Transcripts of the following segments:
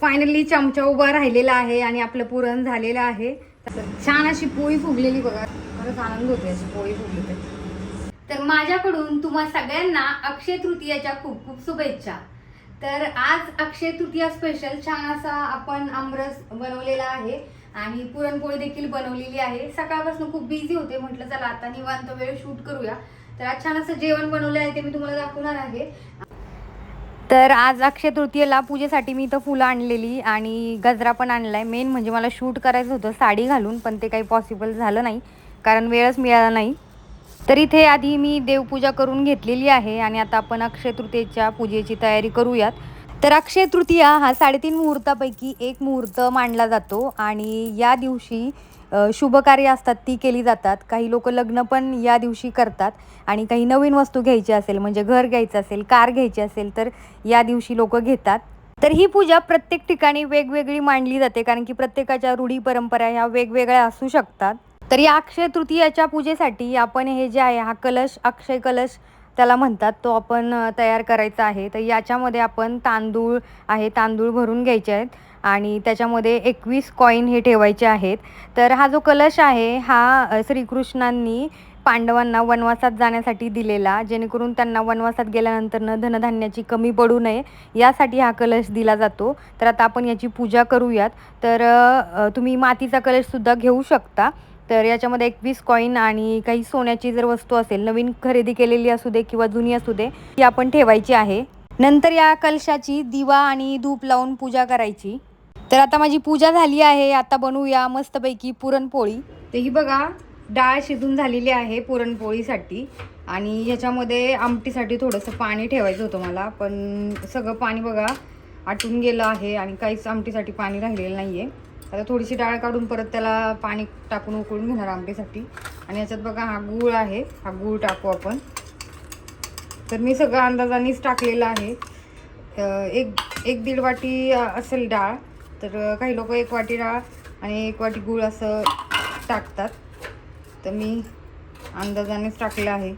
Finally चमचा उभा राहिलेला आहे आणि आपलं पुरण झालेलं आहे. छान अशी पोळी फुगलेली बघा, खरंच आनंद होते अशी पोळी फुगली तर माझ्याकडून तुम्हा सगळ्यांना अक्षय तृतीयाच्या खूप खूप शुभेच्छा. तर आज अक्षय तृतीया स्पेशल छान असा आपण आमरस बनवलेला आहे आणि पुरणपोळी देखील बनवलेली आहे. सकाळपासून खूप बिझी होते, म्हटलं चला आता निवांत वेळ शूट करूया. तर आज छान असं जेवण बनवलं आहे, ते मी तुम्हाला दाखवणार आहे. तर आज अक्षय तृतीयेला पूजेसाठी मी इथं फुलं आणलेली आणि गजरा पण आणलाय. मेन म्हणजे मला शूट करायचं होतं साडी घालून, पण ते काही पॉसिबल झालं नाही कारण वेळच मिळाला नाही. तर इथे आधी मी देवपूजा करून घेतलेली आहे आणि आता आपण अक्षय तृतीयेच्या पूजेची तयारी करूयात. तर अक्षय तृतीया हा 3.5 मुहूर्तापैकी एक मुहूर्त मानला जातो आणि या दिवशी शुभ कार्य असतात ती केली जातात. काही लोक लग्न पण या दिवशी करतात आणि काही नवीन वस्तू घ्यायची असेल, म्हणजे घर घ्यायचं असेल, कार घ्यायची असेल, तर या दिवशी लोक घेतात. तर ही पूजा प्रत्येक ठिकाणी वेगवेगळी मांडली जाते कारण की प्रत्येकाच्या रूढी परंपरा ह्या वेगवेगळ्या असू शकतात. तर या अक्षय तृतीयाच्या पूजेसाठी आपण हे जे आहे हा कलश, अक्षय कलश त्याला म्हणतात, तो आपण तयार करायचा आहे. तर याच्यामध्ये आपण तांदूळ आहे, तांदूळ भरून घ्यायचे आहेत आणि त्याच्यामध्ये 21 कॉईन हे ठेवायचे आहेत. तर हा जो कलश आहे हा श्रीकृष्णांनी पांडवांना वनवासात जाण्यासाठी दिलेला, जेणेकरून त्यांना वनवासात गेल्यानंतर धनधान्याची कमी पडू नये यासाठी हा कलश दिला जातो. तर आता आपण याची पूजा करूयात. तर तुम्ही मातीचा कलशसुद्धा घेऊ शकता. तर याच्यामध्ये 21 कॉईन आणि काही सोन्याची जर वस्तू असेल, नवीन खरेदी केलेली असू दे किंवा जुनी असू दे, ती आपण ठेवायची आहे. नंतर या कलशाची दिवा आणि धूप लावून पूजा करायची. तर आता माझी पूजा झाली आहे. आता बनवूया मस्तपैकी पुरणपोळी. तर ही बघा डाळ शिजून झालेली आहे पुरणपोळीसाठी आणि ह्याच्यामध्ये आमटीसाठी थोडंसं पाणी ठेवायचं होतं मला, पण सगळं पाणी बघा आटून गेलं आहे आणि काहीच आमटीसाठी पाणी राहिलेलं नाही आहे. आता थोडीशी डाळ काढून परत त्याला पाणी टाकून उकळून घेणार आमटीसाठी. आणि याच्यात बघा हा गूळ आहे, हा गूळ टाकू आपण. तर मी सगळं अंदाजानेच टाकलेलं आहे. एक दीड वाटी असेल डाळ, तर काही लोक 1 वाटी डाळ आणि 1 वाटी गूळ असं टाकतात. तर मी अंदाजानेच टाकलं आहे.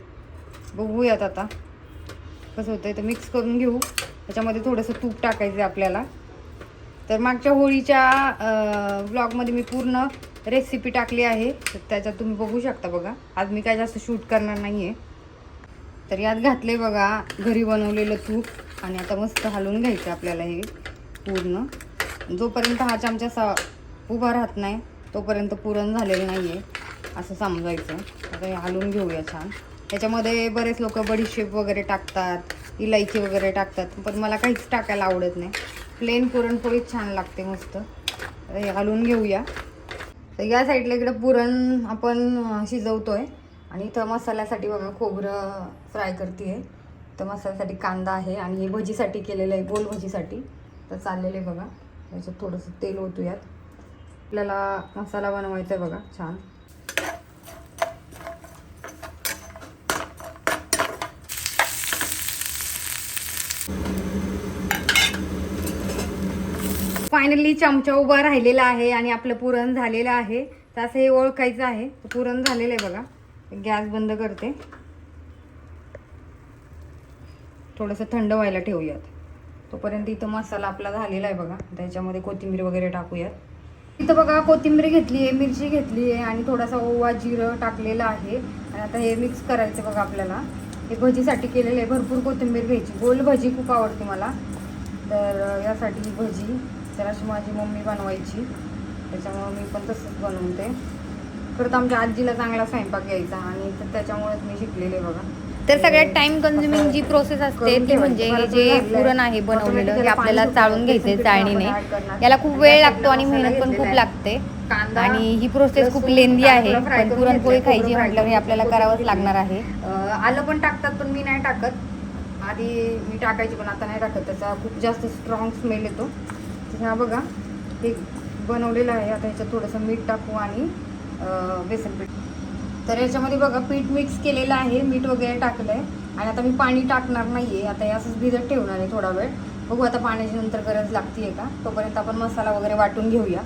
बघूयात आता कसं होतं. तर मिक्स करून घेऊ. त्याच्यामध्ये थोडंसं तूप टाकायचं आहे आपल्याला. तर मागच्या होळीच्या व्लॉगमध्ये मी पूर्ण रेसिपी टाकली आहे, तर त्याच्यात तुम्ही बघू शकता बघा. आज मी काय जास्त शूट करणार नाही आहे. तर यात घातले बघा घरी बनवलेलं तूप आणि आता मस्त हलवून घ्यायचं आपल्याला हे पूर्ण. जोपर्यंत हा चमचा उभा राहत नाही तोपर्यंत पुरण झालेलं नाही आहे असं समजायचं. आता हे हलवून घेऊया छान. त्याच्यामध्ये बरेच लोक बडीशेप वगैरे टाकतात, इलायची वगैरे टाकतात, पण मला काहीच टाकायला आवडत नाही. प्लेन पुरणपोळीच छान लागते मस्त. तर हे हलवून घेऊया. तर या साईडला इकडं पुरण आपण शिजवतोय आणि इथं मसाल्यासाठी बघा खोबरं फ्राय करते आहे. तर मसाल्यासाठी कांदा आहे आणि हे भजीसाठी केलेलं आहे, गोल भजीसाठी. तर चाललेलं आहे बघा. याच्यात थोडंसं तेल ओतूयात. आपल्याला मसाला बनवायचा आहे बघा छान. फायनली चमचा उभा राहिलेला आहे आणि आपलं पुरण झालेलं आहे. तर असं हे ओळखायचं आहे. पुरण झालेलं आहे बघा. गॅस बंद करते. थोडंसं थंड व्हायला ठेवूयात. तोपर्यंत इथं मसाला आपला झालेला आहे बघा. त्याच्यामध्ये कोथिंबीर वगैरे टाकूयात. इथं बघा कोथिंबीर घेतली आहे, मिरची घेतली आहे आणि थोडासा ओवा जिरं टाकलेलं आहे. आणि आता हे मिक्स करायचं बघा आपल्याला. हे भजीसाठी केलेलं आहे. भरपूर कोथिंबीर घ्यायची. गोल भजी खूप आवडते मला, तर यासाठी भजी तर अशी माझी मम्मी बनवायची, त्याच्यामुळं मी पण तसंच बनवते. परत आमच्या आजीला चांगला स्वयंपाक यायचा आणि तर त्याच्यामुळेच मी शिकलेले बघा. तर सगळ्यात टाइम कन्झ्युमिंग जी प्रोसेस असते ती म्हणजे हे जे पुरण आहे बनवलेलं हे आपल्याला चाळून घ्यायचे चाळणीने. याला खूप वेळ लागतो आणि मेहनत पण खूप लागते आणि ही प्रोसेस खूप लेंदी आहे. पण पुरणपोळी खायची म्हटल्यावर हे आपल्याला करावंच लागणार आहे. आलं पण टाकतात, पण मी नाही टाकत. आधी मी टाकायची पण आता नाही टाकत. त्याचा खूप जास्त स्ट्रॉंग स्मेल येतो. हा बघा हे बनवलेलं आहे. आता ह्याच्यात थोडंसं मीठ टाकू आणि बेसन पीठ. तर याच्यामध्ये बघा पीठ मिक्स केलेलं आहे, मीठ वगैरे टाकलं आहे आणि आता मी पाणी टाकणार नाही आहे. आता हे असंच भिजत ठेवणार आहे थोडा वेळ. बघू आता पाण्याची नंतर गरज लागते आहे का. तोपर्यंत आपण मसाला वगैरे वाटून घेऊया.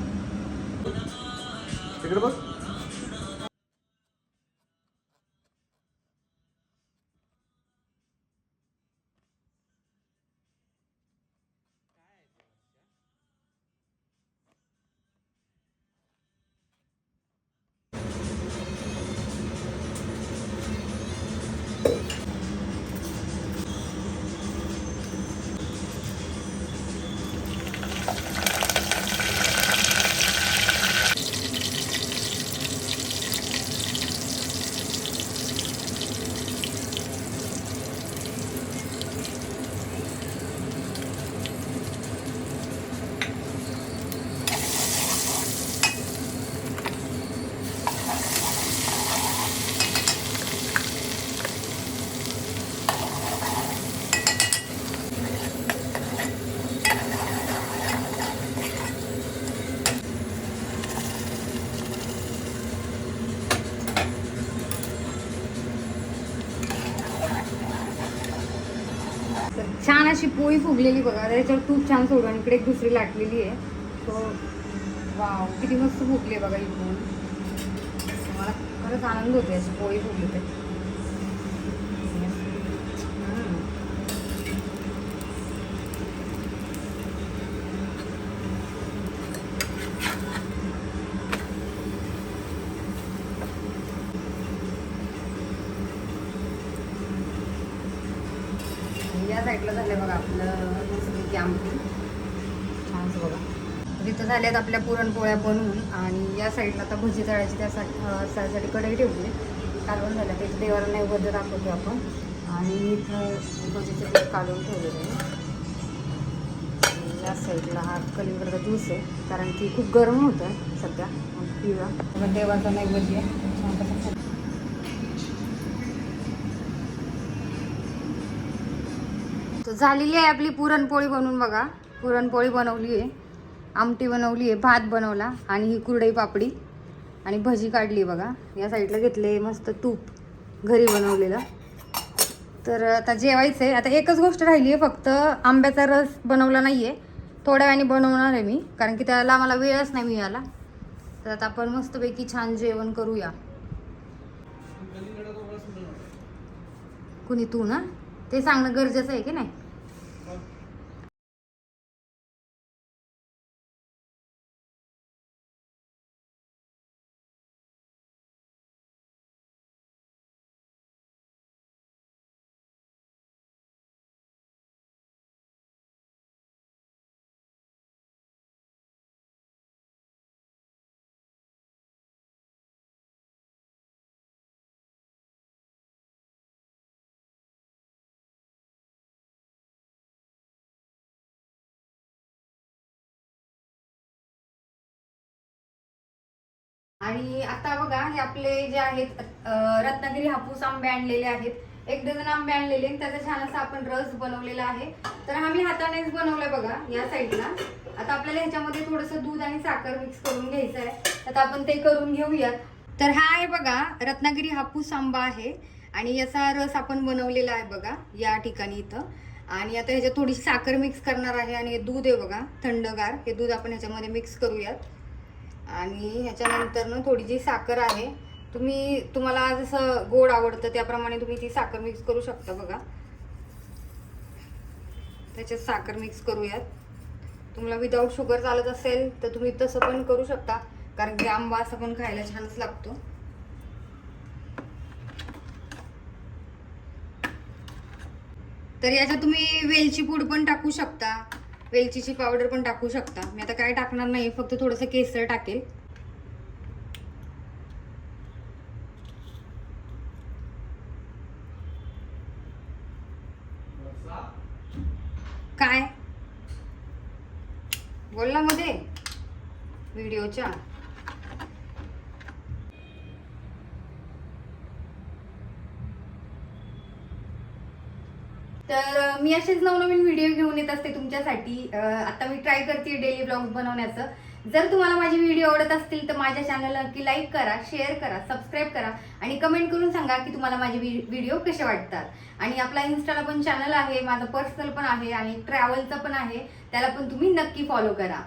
तर छान अशी पोळी फुगलेली बघा, त्याच्यावर तूप छान सोडून आणि इकडे एक दुसरी लाटलेली आहे. तो वाव किती मस्त फुगली आहे बघा इकडून. मला खरंच आनंद होते अशी पोळी फुगली ते. या साईडला झालं बघा आपलं मस्तपैकी आमटी छानच बघा. तिथं झाल्यात आपल्या पुरणपोळ्या बनवून आणि या साईडला आता भजी तळायची त्यासाठी कढई ठेवली. कालवण झालं ते देवाला नैवेद्य दाखवतो आपण. आणि इथं भजीचं पीठ काढून ठेवलेलं आहे. या साईडला हा कलिंगडचा ज्यूस आहे कारण की खूप गरम होतं सध्या. पिऊया देवाचा नैवेद्य तर झालेली आहे आपली पुरणपोळी बनवून बघा. पुरणपोळी बनवली आहे, आमटी बनवली आहे, भात बनवला आणि ही कुरडई पापडी आणि भजी काढली बघा. या साईडला घेतले मस्त तूप घरी बनवलेलं. तर आता जेवायचं आहे. आता एकच गोष्ट राहिली आहे फक्त, आंब्याचा रस बनवला नाही आहे, थोड्या वेळाने बनवणार आहे मी कारण की त्याला मला वेळच नाही मिळाला. तर आता आपण मस्तपैकी छान जेवण करूया. कुणी तू ना ते सांगणं गरजेचं आहे की नाही. आणि आता बघा हे आपले जे आहेत रत्नागिरी हापूस आंबे आणलेले आहेत. 1 डझन आंबे आणलेले आणि त्याचा छान असा आपण रस बनवलेला आहे. तर हा मी हातानेच बनवलाय बघा या साईडला. आता आपल्याला ह्याच्यामध्ये थोडंसं दूध आणि साखर मिक्स करून घ्यायचं आहे. आता आपण ते करून घेऊयात. तर हा आहे बघा रत्नागिरी हापूस आंबा आहे आणि याचा रस आपण बनवलेला आहे बघा या ठिकाणी इथं. आणि आता ह्याच्यात थोडीशी साखर मिक्स करणार आहे आणि दूध आहे बघा थंडगार, हे दूध आपण ह्याच्यामध्ये मिक्स करूयात. आणि ह्याच्यानंतर ना थोडी जी साखर आहे, तुम्हाला जसं गोड आवडतं त्याप्रमाणे तुम्ही ती साखर मिक्स करू शकता बघा. त्याच्यात साखर मिक्स करूयात. तुम्हाला विदाऊट शुगर चालत असेल तर तुम्ही तसं पण करू शकता कारण की आंबा असं पण खायला छानच लागतो. तर याच्यात तुम्ही वेलची पूड पण टाकू शकता, वेलचीची पावडर पण टाकू शकता. मी आता काय टाकणार नाही, फक्त थोडंसं केसर टाकेल. काय बोलला मध्ये व्हिडिओच्या. तर मी असेच नवनवीन व्हिडिओ घेऊन येत असते तुमच्यासाठी. आता मी ट्राय करते डेली ब्लॉग्स बनवण्याचं. जर तुम्हाला माझे व्हिडिओ आवडत असतील तर माझ्या चॅनलला नक्की लाईक करा, शेअर करा, सबस्क्राईब करा आणि कमेंट करून सांगा की तुम्हाला माझे व्हिडिओ कसे वाटतात. आणि आपला इन्स्टाला पण चॅनल आहे, माझं पर्सनल पण आहे आणि ट्रॅव्हलचं पण आहे, त्याला पण तुम्ही नक्की फॉलो करा.